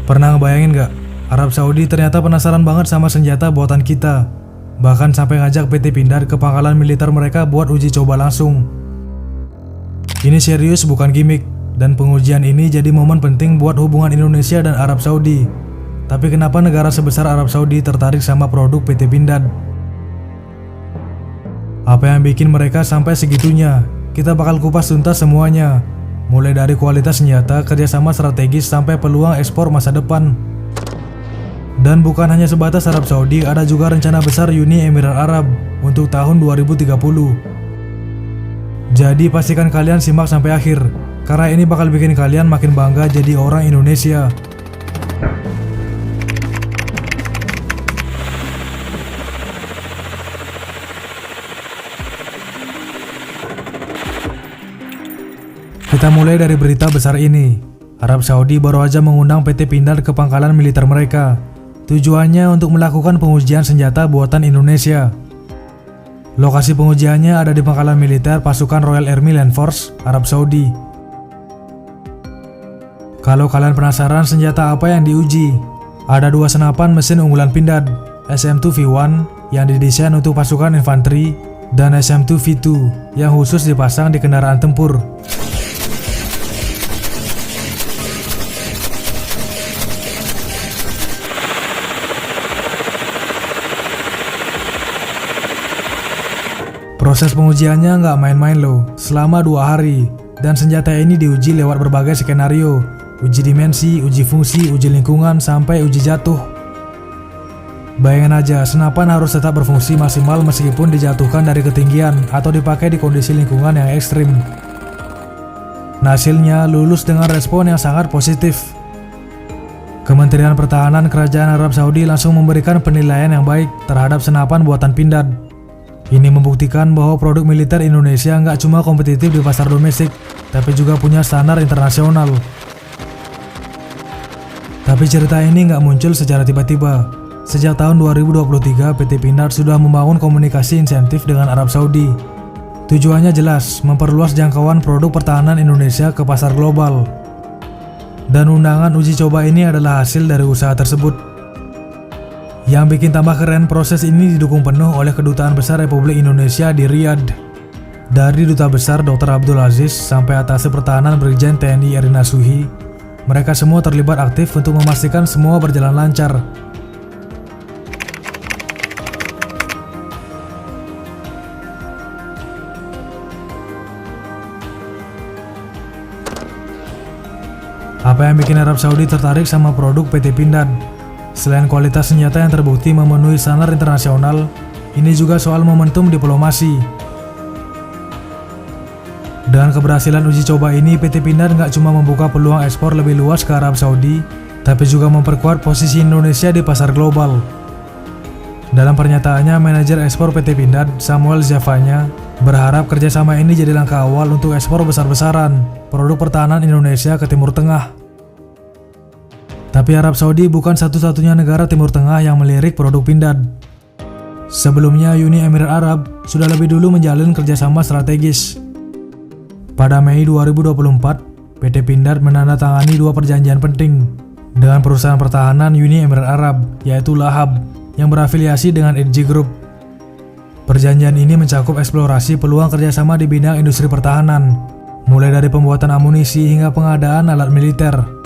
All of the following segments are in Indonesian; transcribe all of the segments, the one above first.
Pernah ngebayangin gak? Arab Saudi ternyata penasaran banget sama senjata buatan kita. Bahkan sampai ngajak PT Pindad ke pangkalan militer mereka buat uji coba langsung. Ini serius, bukan gimmick. Dan pengujian ini jadi momen penting buat hubungan Indonesia dan Arab Saudi. Tapi kenapa negara sebesar Arab Saudi tertarik sama produk PT Pindad? Apa yang bikin mereka sampai segitunya? Kita bakal kupas tuntas semuanya. Mulai dari kualitas senjata, kerjasama strategis, sampai peluang ekspor masa depan. Dan bukan hanya sebatas Arab Saudi, ada juga rencana besar Uni Emirat Arab untuk tahun 2030. Jadi pastikan kalian simak sampai akhir, karena ini bakal bikin kalian makin bangga jadi orang Indonesia. Kita mulai dari berita besar ini. Arab Saudi baru aja mengundang PT Pindad ke pangkalan militer mereka. Tujuannya untuk melakukan pengujian senjata buatan Indonesia. Lokasi pengujiannya ada di pangkalan militer pasukan Royal Army Land Force, Arab Saudi. Kalau kalian penasaran senjata apa yang diuji, ada dua senapan mesin unggulan Pindad, SM2V1 yang didesain untuk pasukan infanteri, dan SM2V2 yang khusus dipasang di kendaraan tempur. Proses pengujiannya nggak main-main loh, selama 2 hari. Dan senjata ini diuji lewat berbagai skenario, uji dimensi, uji fungsi, uji lingkungan, sampai uji jatuh. Bayangin aja, senapan harus tetap berfungsi maksimal meskipun dijatuhkan dari ketinggian atau dipakai di kondisi lingkungan yang ekstrim. Nah, hasilnya lulus dengan respon yang sangat positif. Kementerian Pertahanan Kerajaan Arab Saudi langsung memberikan penilaian yang baik terhadap senapan buatan Pindad. Ini membuktikan bahwa produk militer Indonesia nggak cuma kompetitif di pasar domestik, tapi juga punya standar internasional. Tapi cerita ini nggak muncul secara tiba-tiba. Sejak tahun 2023, PT Pindad sudah membangun komunikasi insentif dengan Arab Saudi. Tujuannya jelas, memperluas jangkauan produk pertahanan Indonesia ke pasar global. Dan undangan uji coba ini adalah hasil dari usaha tersebut. Yang bikin tambah keren, proses ini didukung penuh oleh Kedutaan Besar Republik Indonesia di Riyadh. Dari Duta Besar Dr. Abdul Aziz sampai Atase Pertahanan Brigjen TNI Erina Suhi, mereka semua terlibat aktif untuk memastikan semua berjalan lancar. Apa yang bikin Arab Saudi tertarik sama produk PT Pindad? Selain kualitas senjata yang terbukti memenuhi standar internasional, ini juga soal momentum diplomasi. Dengan keberhasilan uji coba ini, PT Pindad nggak cuma membuka peluang ekspor lebih luas ke Arab Saudi, tapi juga memperkuat posisi Indonesia di pasar global. Dalam pernyataannya, manajer ekspor PT Pindad, Samuel Zavanya, berharap kerjasama ini jadi langkah awal untuk ekspor besar-besaran produk pertahanan Indonesia ke Timur Tengah. Tapi Arab Saudi bukan satu-satunya negara Timur Tengah yang melirik produk Pindad. Sebelumnya, Uni Emirat Arab sudah lebih dulu menjalin kerjasama strategis. Pada Mei 2024, PT Pindad menandatangani 2 perjanjian penting dengan perusahaan pertahanan Uni Emirat Arab, yaitu Lahab, yang berafiliasi dengan EDG Group. Perjanjian ini mencakup eksplorasi peluang kerjasama di bidang industri pertahanan, mulai dari pembuatan amunisi hingga pengadaan alat militer.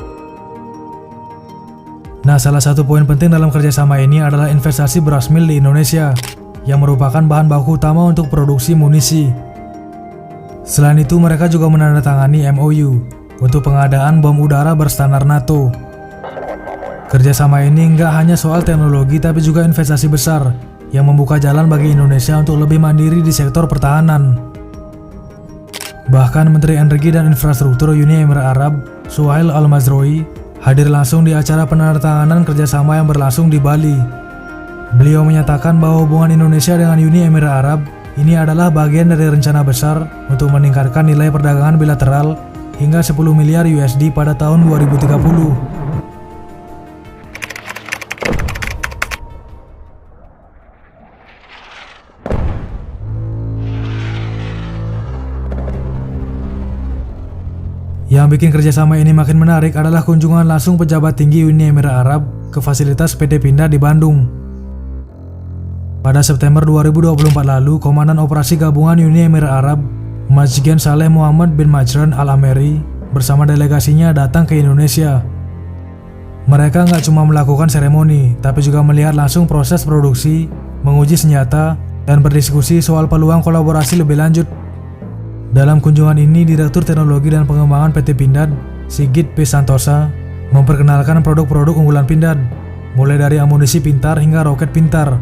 Nah, salah satu poin penting dalam kerjasama ini adalah investasi beras mil di Indonesia, yang merupakan bahan baku utama untuk produksi munisi. Selain itu, mereka juga menandatangani MOU untuk pengadaan bom udara berstandar NATO. Kerjasama ini nggak hanya soal teknologi, tapi juga investasi besar yang membuka jalan bagi Indonesia untuk lebih mandiri di sektor pertahanan. Bahkan Menteri Energi dan Infrastruktur Uni Emirat Arab, Suhail Al-Mazroui, hadir langsung di acara penandatanganan kerjasama yang berlangsung di Bali. Beliau menyatakan bahwa hubungan Indonesia dengan Uni Emirat Arab ini adalah bagian dari rencana besar untuk meningkatkan nilai perdagangan bilateral hingga 10 miliar USD pada tahun 2030. Yang bikin kerjasama ini makin menarik adalah kunjungan langsung pejabat tinggi Uni Emirat Arab ke fasilitas PT Pindad di Bandung. Pada September 2024 lalu, Komandan Operasi Gabungan Uni Emirat Arab, Majgen Saleh Muhammad bin Majran Al-Ameri, bersama delegasinya datang ke Indonesia. Mereka nggak cuma melakukan seremoni, tapi juga melihat langsung proses produksi, menguji senjata, dan berdiskusi soal peluang kolaborasi lebih lanjut. Dalam kunjungan ini, Direktur Teknologi dan Pengembangan PT Pindad, Sigit P. Santosa, memperkenalkan produk-produk unggulan Pindad, mulai dari amunisi pintar hingga roket pintar.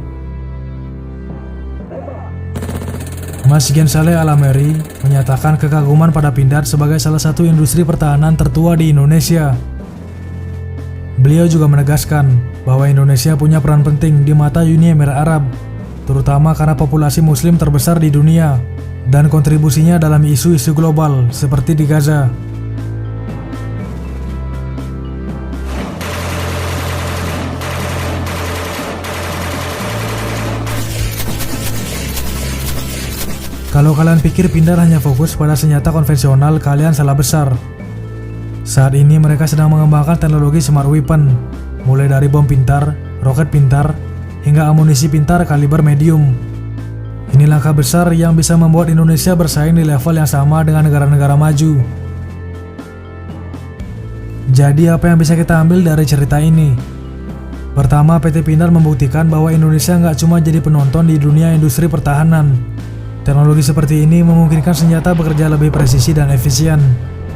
Majgen Saleh Al-Ameri menyatakan kekaguman pada Pindad sebagai salah satu industri pertahanan tertua di Indonesia. Beliau juga menegaskan bahwa Indonesia punya peran penting di mata Uni Emirat Arab, terutama karena populasi muslim terbesar di dunia dan kontribusinya dalam isu-isu global seperti di Gaza. Kalau kalian pikir Pindad hanya fokus pada senjata konvensional, kalian salah besar. Saat ini mereka sedang mengembangkan teknologi smart weapon, mulai dari bom pintar, roket pintar, hingga amunisi pintar kaliber medium. Ini langkah besar yang bisa membuat Indonesia bersaing di level yang sama dengan negara-negara maju. Jadi apa yang bisa kita ambil dari cerita ini? Pertama, PT Pindad membuktikan bahwa Indonesia nggak cuma jadi penonton di dunia industri pertahanan. Teknologi seperti ini memungkinkan senjata bekerja lebih presisi dan efisien,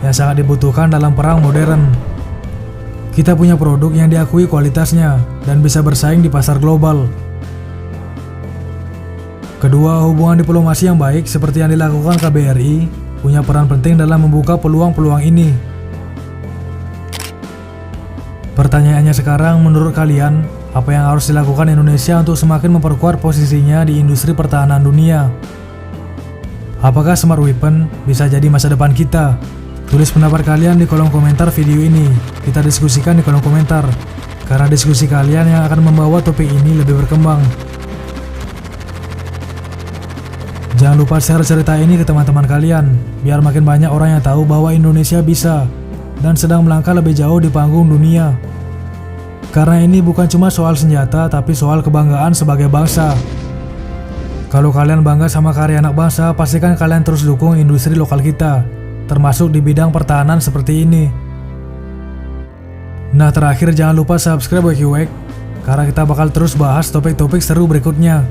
yang sangat dibutuhkan dalam perang modern. Kita punya produk yang diakui kualitasnya dan bisa bersaing di pasar global. Kedua, hubungan diplomasi yang baik seperti yang dilakukan KBRI punya peran penting dalam membuka peluang-peluang ini. Pertanyaannya sekarang, menurut kalian, apa yang harus dilakukan Indonesia untuk semakin memperkuat posisinya di industri pertahanan dunia? Apakah smart weapon bisa jadi masa depan kita? Tulis pendapat kalian di kolom komentar video ini. Kita diskusikan di kolom komentar, karena diskusi kalian yang akan membawa topik ini lebih berkembang. Jangan lupa share cerita ini ke teman-teman kalian, biar makin banyak orang yang tahu bahwa Indonesia bisa dan sedang melangkah lebih jauh di panggung dunia. Karena ini bukan cuma soal senjata, tapi soal kebanggaan sebagai bangsa. Kalau kalian bangga sama karya anak bangsa, pastikan kalian terus dukung industri lokal kita, termasuk di bidang pertahanan seperti ini. Nah, terakhir jangan lupa subscribe WeQuake, karena kita bakal terus bahas topik-topik seru berikutnya.